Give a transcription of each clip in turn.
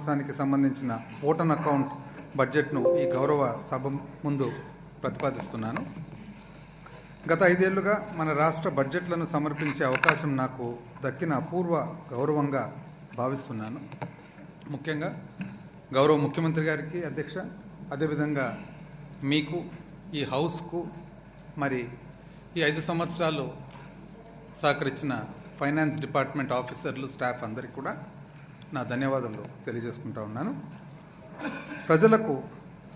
సంవత్సరానికి సంబంధించిన vote on account బడ్జెట్ను ఈ గౌరవ సభ ముందు ప్రతిపాదిస్తున్నాను. గత 5 ఏళ్లుగా మన రాష్ట్ర బడ్జెట్లను సమర్పించే అవకాశం నాకు దక్కిన అపూర్వ గౌరవంగా భావిస్తున్నాను. ముఖ్యంగా గౌరవ ముఖ్యమంత్రి గారికి అధ్యక్ష, అదేవిధంగా మీకు, ఈ హౌస్కు, మరి ఈ 5 సంవత్సరాలు సహకరించిన ఫైనాన్స్ డిపార్ట్మెంట్ ఆఫీసర్లు, స్టాఫ్ అందరికీ కూడా నా ధన్యవాదాలు తెలియజేసుకుంటా ఉన్నాను. ప్రజలకు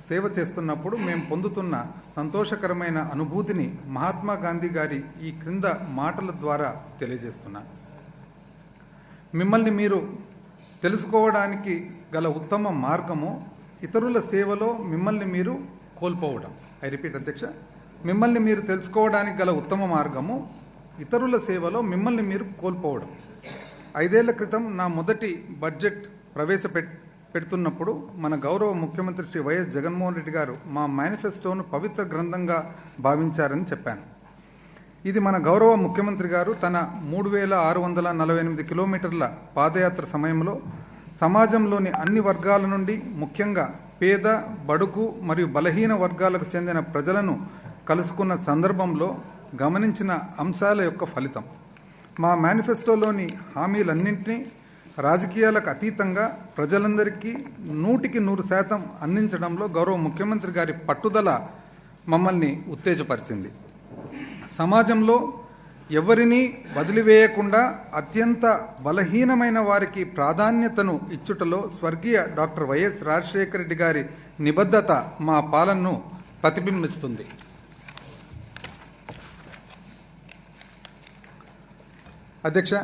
సేవ చేస్తున్నప్పుడు మేము పొందుతున్న సంతోషకరమైన అనుభూతిని మహాత్మా గాంధీ గారి ఈ క్రింద మాటల ద్వారా తెలియజేస్తున్నాను. మిమ్మల్ని మీరు తెలుసుకోవడానికి గల ఉత్తమ మార్గము ఇతరుల సేవలో మిమ్మల్ని మీరు కోల్పోవడం. ఐ రిపీట్ అధ్యక్ష, మిమ్మల్ని మీరు తెలుసుకోవడానికి గల ఉత్తమ మార్గము ఇతరుల సేవలో మిమ్మల్ని మీరు కోల్పోవడం. 5 ఏళ్ల క్రితం నా మొదటి బడ్జెట్ పెడుతున్నప్పుడు మన గౌరవ ముఖ్యమంత్రి శ్రీ వైఎస్ జగన్మోహన్ రెడ్డి గారు మా మేనిఫెస్టోను పవిత్ర గ్రంథంగా భావించారని చెప్పాను. ఇది మన గౌరవ ముఖ్యమంత్రి గారు తన 3648 కిలోమీటర్ల పాదయాత్ర సమయంలో సమాజంలోని అన్ని వర్గాల నుండి, ముఖ్యంగా పేద, బడుగు మరియు బలహీన వర్గాలకు చెందిన ప్రజలను కలుసుకున్న సందర్భంలో గమనించిన అంశాల యొక్క ఫలితం. మా మేనిఫెస్టోలోని హామీలన్నింటినీ రాజకీయాలకు అతీతంగా ప్రజలందరికీ 100% అందించడంలో గౌరవ ముఖ్యమంత్రి గారి పట్టుదల మమ్మల్ని ఉత్తేజపరిచింది. సమాజంలో ఎవరినీ వదిలివేయకుండా అత్యంత బలహీనమైన వారికి ప్రాధాన్యతను ఇచ్చుటలో స్వర్గీయ డాక్టర్ వైఎస్ రాజశేఖర రెడ్డి గారి నిబద్ధత మా పాలనను ప్రతిబింబిస్తుంది. అధ్యక్ష,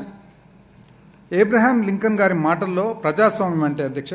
ఏబ్రహాం లింకన్ గారి మాటల్లో ప్రజాస్వామ్యం అంటే అధ్యక్ష